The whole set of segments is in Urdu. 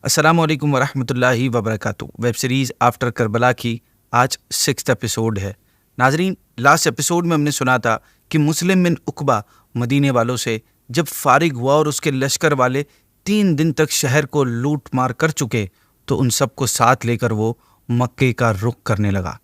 السلام علیکم ورحمۃ اللہ وبرکاتہ۔ ویب سیریز آفٹر کربلا کی آج 6 ایپیسوڈ ہے۔ ناظرین، لاسٹ ایپیسوڈ میں ہم نے سنا تھا کہ مسلم بن عقبہ مدینے والوں سے جب فارغ ہوا اور اس کے لشکر والے 3 دن تک شہر کو لوٹ مار کر چکے تو ان سب کو ساتھ لے کر وہ مکے کا رخ کرنے لگا۔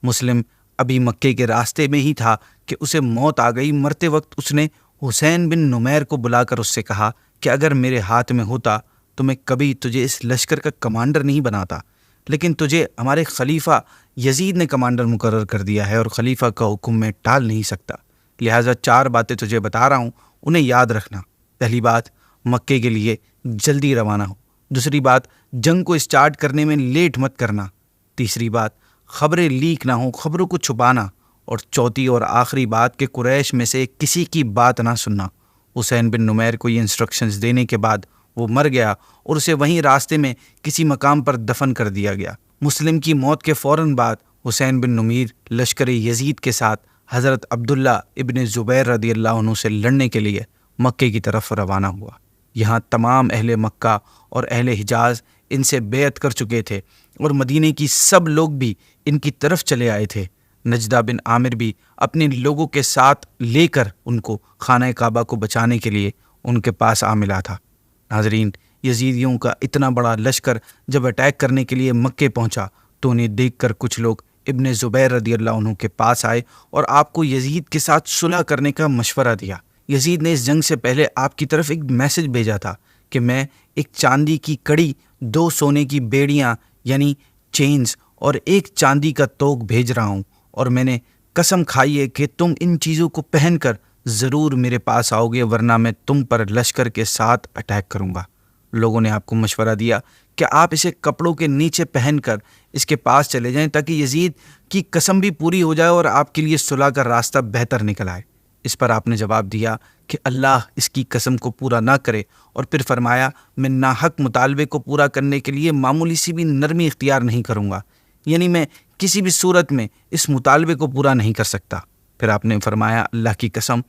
مسلم ابھی مکے کے راستے میں ہی تھا کہ اسے موت آ گئی۔ مرتے وقت اس نے حسین بن نمیر کو بلا کر اس سے کہا کہ اگر میرے ہاتھ میں ہوتا تو میں کبھی تجھے اس لشکر کا کمانڈر نہیں بناتا، لیکن تجھے ہمارے خلیفہ یزید نے کمانڈر مقرر کر دیا ہے اور خلیفہ کا حکم میں ٹال نہیں سکتا، لہٰذا 4 باتیں تجھے بتا رہا ہوں، انہیں یاد رکھنا۔ پہلی بات، مکے کے لیے جلدی روانہ ہو۔ دوسری بات، جنگ کو اسٹارٹ کرنے میں لیٹ مت کرنا۔ تیسری بات، خبریں لیک نہ ہوں، خبروں کو چھپانا۔ اور چوتھی اور آخری بات کہ قریش میں سے کسی کی بات نہ سننا۔ حسین بن نمیر کو یہ انسٹرکشنز دینے کے بعد وہ مر گیا اور اسے وہیں راستے میں کسی مقام پر دفن کر دیا گیا۔ مسلم کی موت کے فوراً بعد حسین بن نمیر لشکر یزید کے ساتھ حضرت عبداللہ ابن زبیر رضی اللہ عنہ سے لڑنے کے لیے مکے کی طرف روانہ ہوا۔ یہاں تمام اہل مکہ اور اہل حجاز ان سے بیعت کر چکے تھے اور مدینے کی سب لوگ بھی ان کی طرف چلے آئے تھے۔ نجدہ بن عامر بھی اپنے لوگوں کے ساتھ لے کر ان کو خانہ کعبہ کو بچانے کے لیے ان کے پاس آ ملا تھا۔ ناظرین، یزیدیوں کا اتنا بڑا لشکر جب اٹیک کرنے کے لیے مکے پہنچا تو انہیں دیکھ کر کچھ لوگ ابن زبیر رضی اللہ عنہ کے پاس آئے اور آپ کو یزید کے ساتھ صلح کرنے کا مشورہ دیا۔ یزید نے اس جنگ سے پہلے آپ کی طرف ایک میسج بھیجا تھا کہ میں ایک چاندی کی کڑی، 2 سونے کی بیڑیاں یعنی چینز اور 1 چاندی کا توق بھیج رہا ہوں، اور میں نے قسم کھائی ہے کہ تم ان چیزوں کو پہن کر ضرور میرے پاس آؤ گے، ورنہ میں تم پر لشکر کے ساتھ اٹیک کروں گا۔ لوگوں نے آپ کو مشورہ دیا کہ آپ اسے کپڑوں کے نیچے پہن کر اس کے پاس چلے جائیں تاکہ یزید کی قسم بھی پوری ہو جائے اور آپ کے لیے صلح کا راستہ بہتر نکل آئے۔ اس پر آپ نے جواب دیا کہ اللہ اس کی قسم کو پورا نہ کرے، اور پھر فرمایا میں ناحق مطالبے کو پورا کرنے کے لیے معمولی سی بھی نرمی اختیار نہیں کروں گا، یعنی میں کسی بھی صورت میں اس مطالبے کو پورا نہیں کر سکتا۔ پھر آپ نے فرمایا اللہ کی قسم،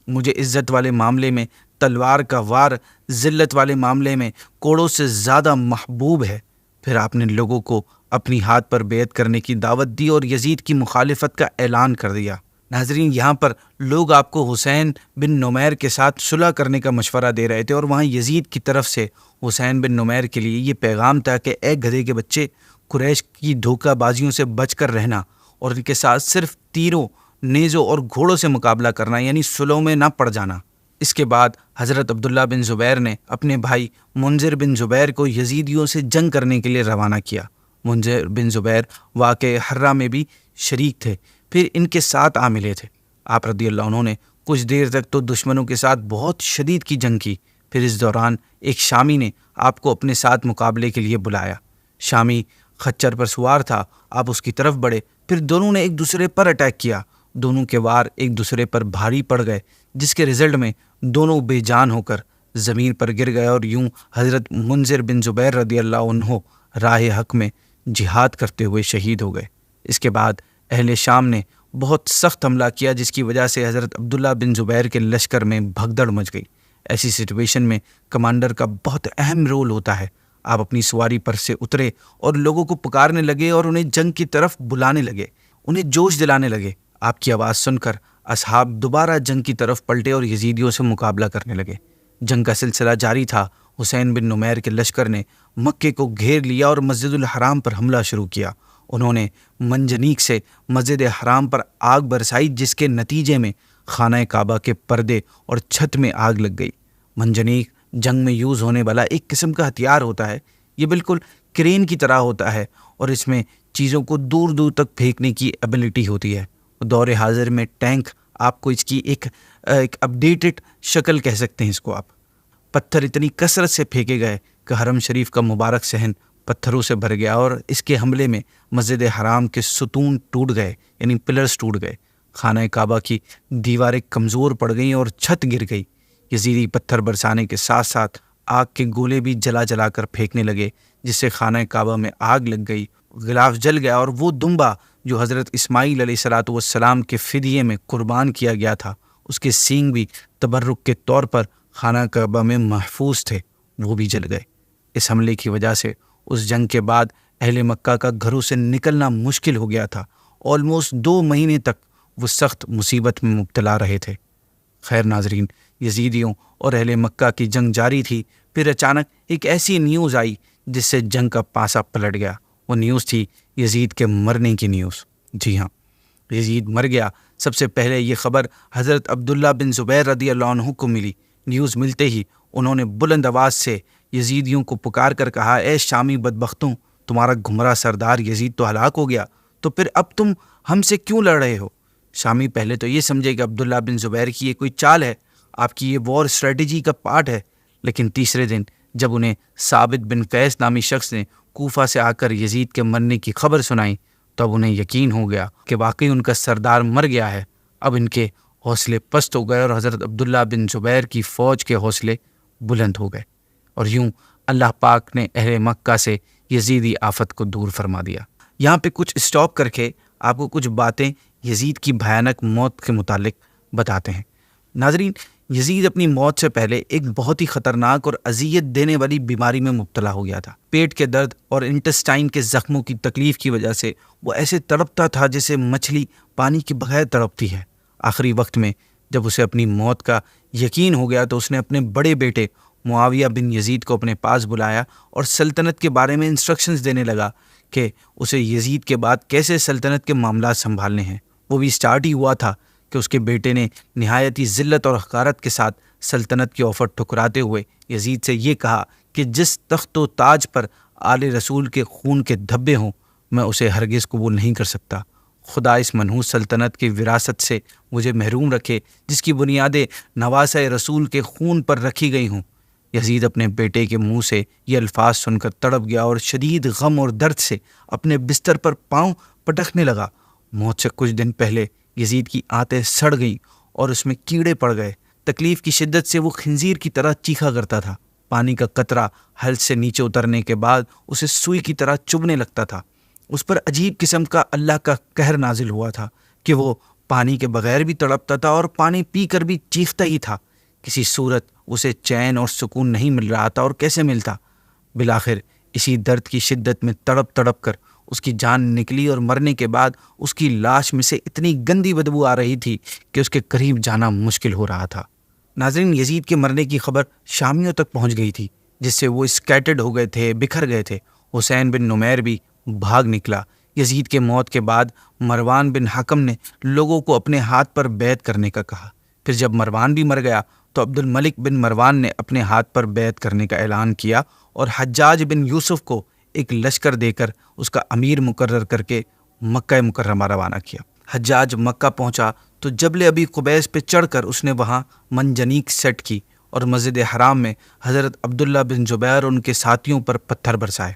مجھے عزت والے معاملے میں تلوار کا وار ذلت والے معاملے میں کوڑوں سے زیادہ محبوب ہے۔ پھر آپ نے لوگوں کو اپنی ہاتھ پر بیعت کرنے کی دعوت دی اور یزید کی مخالفت کا اعلان کر دیا۔ ناظرین، یہاں پر لوگ آپ کو حسین بن نمیر کے ساتھ صلح کرنے کا مشورہ دے رہے تھے، اور وہاں یزید کی طرف سے حسین بن نمیر کے لیے یہ پیغام تھا کہ اے گدھے کے بچے، قریش کی دھوکہ بازیوں سے بچ کر رہنا اور ان کے ساتھ صرف تیروں، نیزوں اور گھوڑوں سے مقابلہ کرنا، یعنی صلحوں میں نہ پڑ جانا۔ اس کے بعد حضرت عبداللہ بن زبیر نے اپنے بھائی منذر بن زبیر کو یزیدیوں سے جنگ کرنے کے لیے روانہ کیا۔ منذر بن زبیر واقع حرہ میں بھی شریک تھے، پھر ان کے ساتھ آ ملے تھے۔ آپ رضی اللہ عنہ نے کچھ دیر تک تو دشمنوں کے ساتھ بہت شدید کی جنگ کی، پھر اس دوران ایک شامی نے آپ کو اپنے ساتھ مقابلے کے لیے بلایا۔ شامی خچر پر سوار تھا، آپ اس کی طرف بڑھے، پھر دونوں نے ایک دوسرے پر اٹیک کیا۔ دونوں کے وار ایک دوسرے پر بھاری پڑ گئے، جس کے رزلٹ میں دونوں بے جان ہو کر زمین پر گر گئے، اور یوں حضرت منذر بن زبیر رضی اللہ عنہ راہ حق میں جہاد کرتے ہوئے شہید ہو گئے۔ اس کے بعد اہل شام نے بہت سخت حملہ کیا، جس کی وجہ سے حضرت عبداللہ بن زبیر کے لشکر میں بھگدڑ مچ گئی۔ ایسی سچویشن میں کمانڈر کا بہت اہم رول ہوتا ہے۔ آپ اپنی سواری پر سے اترے اور لوگوں کو پکارنے لگے اور انہیں جنگ کی طرف بلانے لگے، انہیں جوش دلانے لگے۔ آپ کی آواز سن کر اصحاب دوبارہ جنگ کی طرف پلٹے اور یزیدیوں سے مقابلہ کرنے لگے۔ جنگ کا سلسلہ جاری تھا۔ حسین بن نمیر کے لشکر نے مکے کو گھیر لیا اور مسجد الحرام پر حملہ شروع کیا۔ انہوں نے منجنیق سے مسجد حرام پر آگ برسائی، جس کے نتیجے میں خانہ کعبہ کے پردے اور چھت میں آگ لگ گئی۔ منجنیق جنگ میں یوز ہونے والا ایک قسم کا ہتھیار ہوتا ہے۔ یہ بالکل کرین کی طرح ہوتا ہے اور اس میں چیزوں کو دور دور تک پھینکنے کی ایبلٹی ہوتی ہے۔ دور حاضر میں ٹینک آپ کو اس کی ایک اپڈیٹڈ شکل کہہ سکتے ہیں اس کو آپ۔ پتھر اتنی کثرت سے پھینکے گئے کہ حرم شریف کا مبارک صحن پتھروں سے بھر گیا، اور اس کے حملے میں مسجد حرام کے ستون ٹوٹ گئے، یعنی پلرز ٹوٹ گئے۔ خانہ کعبہ کی دیواریں کمزور پڑ گئیں اور چھت گر گئی۔ یزیدی پتھر برسانے کے ساتھ ساتھ آگ کے گولے بھی جلا جلا کر پھینکنے لگے، جس سے خانہ کعبہ میں آگ لگ گئی، غلاف جل گیا، اور وہ دمبا جو حضرت اسماعیل علیہ السلام کے فدیے میں قربان کیا گیا تھا، اس کے سینگ بھی تبرک کے طور پر خانہ کعبہ میں محفوظ تھے وہ بھی جل گئے۔ اس حملے کی وجہ سے اس جنگ کے بعد اہل مکہ کا گھروں سے نکلنا مشکل ہو گیا تھا۔ آلموسٹ 2 مہینے تک وہ سخت مصیبت میں مبتلا رہے تھے۔ خیر ناظرین، یزیدیوں اور اہل مکہ کی جنگ جاری تھی۔ پھر اچانک ایک ایسی نیوز آئی جس سے جنگ کا پاسا پلٹ گیا۔ وہ نیوز تھی یزید کے مرنے کی نیوز۔ جی ہاں، یزید مر گیا۔ سب سے پہلے یہ خبر حضرت عبداللہ بن زبیر رضی اللہ عنہ کو ملی۔ نیوز ملتے ہی انہوں نے بلند آواز سے یزیدیوں کو پکار کر کہا، اے شامی بدبختوں، تمہارا گمراہ سردار یزید تو ہلاک ہو گیا، تو پھر اب تم ہم سے کیوں لڑ رہے ہو؟ شامی پہلے تو یہ سمجھے کہ عبداللہ بن زبیر کی یہ کوئی چال ہے، آپ کی یہ وار اسٹریٹجی کا پارٹ ہے، لیکن تیسرے دن جب انہیں ثابت بن قیس نامی شخص نے کوفہ سے آ کر یزید کے مرنے کی خبر سنائی تو اب انہیں یقین ہو گیا کہ واقعی ان کا سردار مر گیا ہے۔ اب ان کے حوصلے پست ہو گئے اور حضرت عبداللہ بن زبیر کی فوج کے حوصلے بلند ہو گئے، اور یوں اللہ پاک نے اہل مکہ سے یزیدی آفت کو دور فرما دیا۔ یہاں پہ کچھ اسٹاپ کر کے آپ کو کچھ باتیں یزید کی بھیانک موت کے متعلق بتاتے ہیں۔ ناظرین، یزید اپنی موت سے پہلے ایک بہت ہی خطرناک اور اذیت دینے والی بیماری میں مبتلا ہو گیا تھا۔ پیٹ کے درد اور انٹسٹائن کے زخموں کی تکلیف کی وجہ سے وہ ایسے تڑپتا تھا جیسے مچھلی پانی کے بغیر تڑپتی ہے۔ آخری وقت میں جب اسے اپنی موت کا یقین ہو گیا تو اس نے اپنے بڑے بیٹے معاویہ بن یزید کو اپنے پاس بلایا اور سلطنت کے بارے میں انسٹرکشنز دینے لگا کہ اسے یزید کے بعد کیسے سلطنت کے معاملات سنبھالنے ہیں۔ وہ بھی اسٹارٹ ہی ہوا تھا کہ اس کے بیٹے نے نہایت ہی ذلت اور حقارت کے ساتھ سلطنت کی آفر ٹھکراتے ہوئے یزید سے یہ کہا کہ جس تخت و تاج پر آل رسول کے خون کے دھبے ہوں میں اسے ہرگز قبول نہیں کر سکتا۔ خدا اس منحوس سلطنت کی وراثت سے مجھے محروم رکھے جس کی بنیادیں نواسہ رسول کے خون پر رکھی گئی ہوں۔ یزید اپنے بیٹے کے منہ سے یہ الفاظ سن کر تڑپ گیا اور شدید غم اور درد سے اپنے بستر پر پاؤں پٹکنے لگا۔ موت سے کچھ دن پہلے یزید کی آنتیں سڑ گئیں اور اس میں کیڑے پڑ گئے۔ تکلیف کی شدت سے وہ خنزیر کی طرح چیخا کرتا تھا۔ پانی کا قطرہ حلق سے نیچے اترنے کے بعد اسے سوئی کی طرح چبھنے لگتا تھا۔ اس پر عجیب قسم کا اللہ کا قہر نازل ہوا تھا کہ وہ پانی کے بغیر بھی تڑپتا تھا اور پانی پی کر بھی چیختا ہی تھا۔ کسی صورت اسے چین اور سکون نہیں مل رہا تھا، اور کیسے ملتا؟ بالآخر اسی درد کی شدت میں تڑپ تڑپ کر اس کی جان نکلی، اور مرنے کے بعد اس کی لاش میں سے اتنی گندی بدبو آ رہی تھی کہ اس کے قریب جانا مشکل ہو رہا تھا۔ ناظرین، یزید کے مرنے کی خبر شامیوں تک پہنچ گئی تھی جس سے وہ اسکیٹرڈ ہو گئے تھے، بکھر گئے تھے۔ حسین بن نمیر بھی بھاگ نکلا۔ یزید کے موت کے بعد مروان بن حکم نے لوگوں کو اپنے ہاتھ پر بیعت کرنے کا کہا۔ پھر جب مروان بھی مر گیا تو عبد الملک بن مروان نے اپنے ہاتھ پر بیعت کرنے کا اعلان کیا اور حجاج بن یوسف کو ایک لشکر دے کر اس کا امیر مقرر کر کے مکہ مکرمہ روانہ کیا۔ حجاج مکہ پہنچا تو جبل ابی قبیس پہ چڑھ کر اس نے وہاں منجنیق سیٹ کی اور مسجد حرام میں حضرت عبداللہ بن زبیر اور ان کے ساتھیوں پر پتھر برسائے۔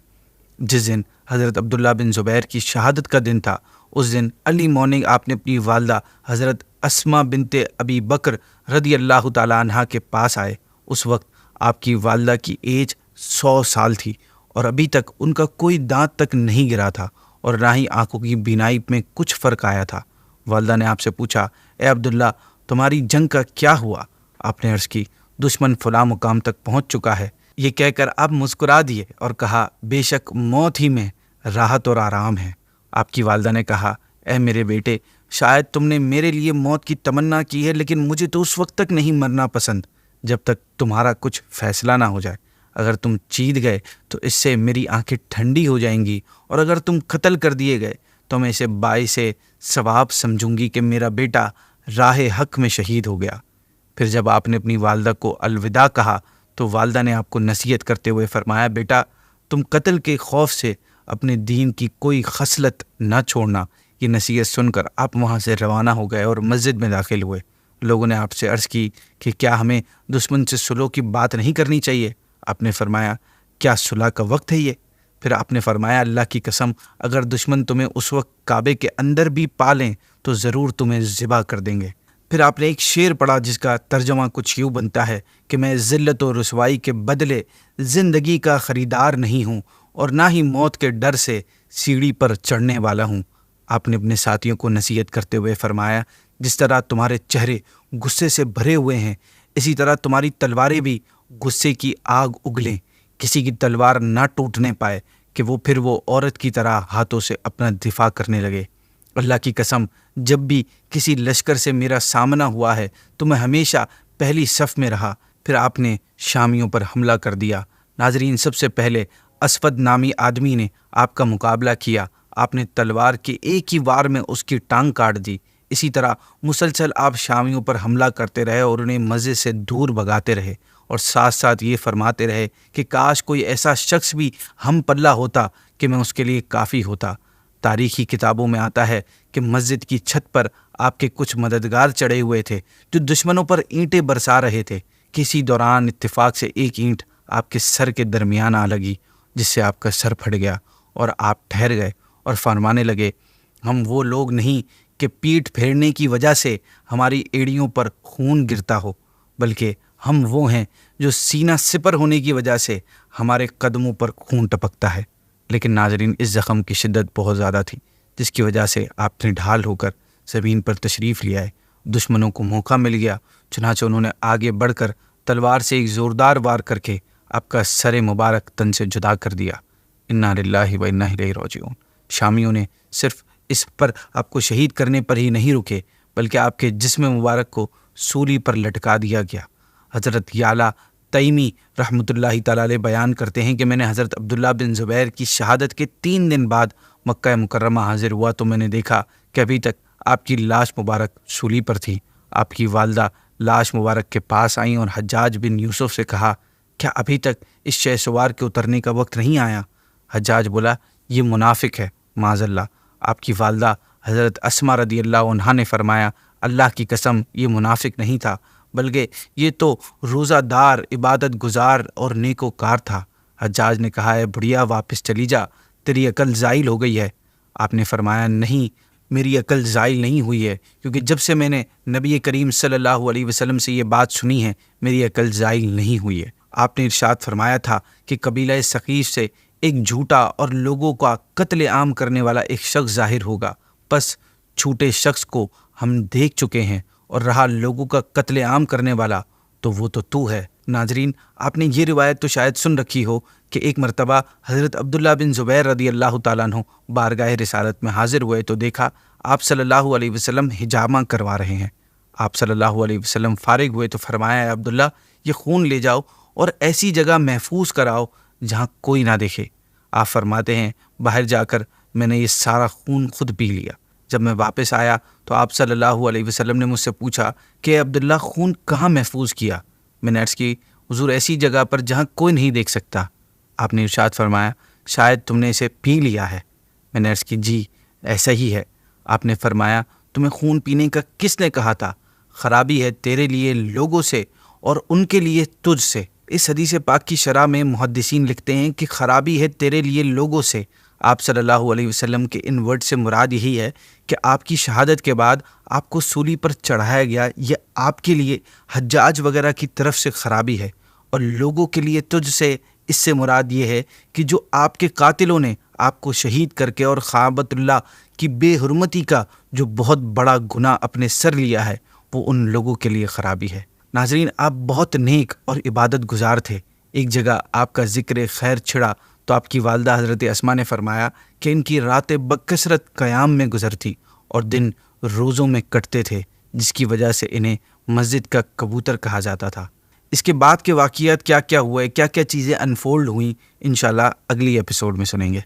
جس دن حضرت عبداللہ بن زبیر کی شہادت کا دن تھا، اس دن ارلی مارننگ آپ نے اپنی والدہ حضرت اسما بنت ابی بکر رضی اللہ تعالیٰ عنہ کے پاس آئے۔ اس وقت آپ کی والدہ کی ایج 100 سال تھی اور ابھی تک ان کا کوئی دانت تک نہیں گرا تھا اور نہ ہی آنکھوں کی بینائی میں کچھ فرق آیا تھا۔ والدہ نے آپ سے پوچھا، اے عبداللہ، تمہاری جنگ کا کیا ہوا؟ آپ نے عرض کی، دشمن فلاں مقام تک پہنچ چکا ہے۔ یہ کہہ کر آپ مسکرا دیے اور کہا، بے شک موت ہی میں راحت اور آرام ہے۔ آپ کی والدہ نے کہا، اے میرے بیٹے، شاید تم نے میرے لیے موت کی تمنا کی ہے، لیکن مجھے تو اس وقت تک نہیں مرنا پسند جب تک تمہارا کچھ فیصلہ نہ ہو جائے۔ اگر تم جیت گئے تو اس سے میری آنکھیں ٹھنڈی ہو جائیں گی، اور اگر تم قتل کر دیے گئے تو میں اسے باعث ثواب سمجھوں گی کہ میرا بیٹا راہ حق میں شہید ہو گیا۔ پھر جب آپ نے اپنی والدہ کو الوداع کہا تو والدہ نے آپ کو نصیحت کرتے ہوئے فرمایا، بیٹا، تم قتل کے خوف سے اپنے دین کی کوئی خصلت نہ چھوڑنا۔ یہ نصیحت سن کر آپ وہاں سے روانہ ہو گئے اور مسجد میں داخل ہوئے۔ لوگوں نے آپ سے عرض کی کہ کیا ہمیں دشمن سے صلح کی بات نہیں کرنی چاہیے؟ آپ نے فرمایا، کیا صلح کا وقت ہے یہ؟ پھر آپ نے فرمایا، اللہ کی قسم، اگر دشمن تمہیں اس وقت کعبے کے اندر بھی پا لیں تو ضرور تمہیں ذبح کر دیں گے۔ پھر آپ نے ایک شعر پڑھا جس کا ترجمہ کچھ یوں بنتا ہے کہ میں ذلت و رسوائی کے بدلے زندگی کا خریدار نہیں ہوں اور نہ ہی موت کے ڈر سے سیڑھی پر چڑھنے والا ہوں۔ آپ نے اپنے ساتھیوں کو نصیحت کرتے ہوئے فرمایا، جس طرح تمہارے چہرے غصے سے بھرے ہوئے ہیں، اسی طرح تمہاری تلواریں بھی غصے کی آگ اگلیں، کسی کی تلوار نہ ٹوٹنے پائے کہ وہ پھر وہ عورت کی طرح ہاتھوں سے اپنا دفاع کرنے لگے۔ اللہ کی قسم، جب بھی کسی لشکر سے میرا سامنا ہوا ہے تو میں ہمیشہ پہلی صف میں رہا، پھر آپ نے شامیوں پر حملہ کر دیا۔ ناظرین، سب سے پہلے اسود نامی آدمی نے آپ کا مقابلہ کیا، آپ نے تلوار کے ایک ہی وار میں اس کی ٹانگ کاٹ دی۔ اسی طرح مسلسل آپ شامیوں پر حملہ کرتے رہے اور انہیں مزے سے دور بھگاتے رہے، اور ساتھ ساتھ یہ فرماتے رہے کہ کاش کوئی ایسا شخص بھی ہم پلہ ہوتا کہ میں اس کے لیے کافی ہوتا۔ تاریخی کتابوں میں آتا ہے کہ مسجد کی چھت پر آپ کے کچھ مددگار چڑھے ہوئے تھے جو دشمنوں پر اینٹیں برسا رہے تھے۔ کسی دوران اتفاق سے ایک اینٹ آپ کے سر کے درمیان آ لگی، جس سے آپ کا سر پھٹ گیا اور آپ ٹھہر گئے اور فرمانے لگے، ہم وہ لوگ نہیں کہ پیٹھ پھیرنے کی وجہ سے ہماری ایڑیوں پر خون گرتا ہو، بلکہ ہم وہ ہیں جو سینہ سپر ہونے کی وجہ سے ہمارے قدموں پر خون ٹپکتا ہے۔ لیکن ناظرین، اس زخم کی شدت بہت زیادہ تھی، جس کی وجہ سے آپ نے ڈھال ہو کر زمین پر تشریف لیا ہے۔ دشمنوں کو موقع مل گیا، چنانچہ انہوں نے آگے بڑھ کر تلوار سے ایک زوردار وار کر کے آپ کا سر مبارک تن سے جدا کر دیا۔ انا للہ و انا الیہ راجعون۔ شامیوں نے صرف اس پر آپ کو شہید کرنے پر ہی نہیں رکے، بلکہ آپ کے جسم مبارک کو سولی پر لٹکا دیا گیا۔ حضرت یعلا تیمی رحمۃ اللہ تعالی علیہ بیان کرتے ہیں کہ میں نے حضرت عبداللہ بن زبیر کی شہادت کے 3 دن بعد مکہ مکرمہ حاضر ہوا تو میں نے دیکھا کہ ابھی تک آپ کی لاش مبارک سولی پر تھی۔ آپ کی والدہ لاش مبارک کے پاس آئیں اور حجاج بن یوسف سے کہا، کیا ابھی تک اس شہ سوار کے اترنے کا وقت نہیں آیا؟ حجاج بولا، یہ منافق ہے، معاذ اللہ۔ آپ کی والدہ حضرت اسما رضی اللہ عنہا نے فرمایا، اللہ کی قسم، یہ منافق نہیں تھا، بلکہ یہ تو روزہ دار، عبادت گزار اور نیکوکار تھا۔ حجاج نے کہا، ہے بڑھیا، واپس چلی جا، تیری عقل زائل ہو گئی ہے۔ آپ نے فرمایا، نہیں، میری عقل زائل نہیں ہوئی ہے، کیونکہ جب سے میں نے نبی کریم صلی اللہ علیہ وسلم سے یہ بات سنی ہے، میری عقل زائل نہیں ہوئی ہے۔ آپ نے ارشاد فرمایا تھا کہ قبیلہ ثقیف سے ایک جھوٹا اور لوگوں کا قتل عام کرنے والا ایک شخص ظاہر ہوگا، پس جھوٹے شخص کو ہم دیکھ چکے ہیں، اور رہا لوگوں کا قتل عام کرنے والا تو وہ تو ہے۔ ناظرین، آپ نے یہ روایت تو شاید سن رکھی ہو کہ ایک مرتبہ حضرت عبداللہ بن زبیر رضی اللہ تعالیٰ عنہ بارگاہ رسالت میں حاضر ہوئے تو دیکھا آپ صلی اللہ علیہ وسلم حجامہ کروا رہے ہیں۔ آپ صلی اللہ علیہ وسلم فارغ ہوئے تو فرمایا، اے عبداللہ، یہ خون لے جاؤ اور ایسی جگہ محفوظ کراؤ جہاں کوئی نہ دیکھے۔ آپ فرماتے ہیں، باہر جا کر میں نے یہ سارا خون خود پی لیا۔ جب میں واپس آیا تو آپ صلی اللہ علیہ وسلم نے مجھ سے پوچھا کہ عبداللہ، خون کہاں محفوظ کیا؟ میں نے عرض کی، حضور، ایسی جگہ پر جہاں کوئی نہیں دیکھ سکتا۔ آپ نے ارشاد فرمایا، شاید تم نے اسے پی لیا ہے۔ میں نے عرض کی، جی ایسا ہی ہے۔ آپ نے فرمایا، تمہیں خون پینے کا کس نے کہا تھا؟ خرابی ہے تیرے لیے لوگوں سے اور ان کے لیے تجھ سے۔ اس حدیث پاک کی شرح میں محدثین لکھتے ہیں کہ خرابی ہے تیرے لیے لوگوں سے۔ آپ صلی اللہ علیہ وسلم کے ان ورڈ سے مراد یہی ہے کہ آپ کی شہادت کے بعد آپ کو سولی پر چڑھایا گیا، یہ آپ کے لیے حجاج وغیرہ کی طرف سے خرابی ہے، اور لوگوں کے لیے تجھ سے اس سے مراد یہ ہے کہ جو آپ کے قاتلوں نے آپ کو شہید کر کے اور خابت اللہ کی بے حرمتی کا جو بہت بڑا گناہ اپنے سر لیا ہے، وہ ان لوگوں کے لیے خرابی ہے۔ ناظرین، آپ بہت نیک اور عبادت گزار تھے۔ ایک جگہ آپ کا ذکر خیر چھڑا تو آپ کی والدہ حضرت اسما نے فرمایا کہ ان کی راتیں بکثرت قیام میں گزرتی اور دن روزوں میں کٹتے تھے، جس کی وجہ سے انہیں مسجد کا کبوتر کہا جاتا تھا۔ اس کے بعد کے واقعات کیا کیا ہوئے، کیا کیا چیزیں انفولڈ ہوئیں، انشاءاللہ اگلی ایپیسوڈ میں سنیں گے۔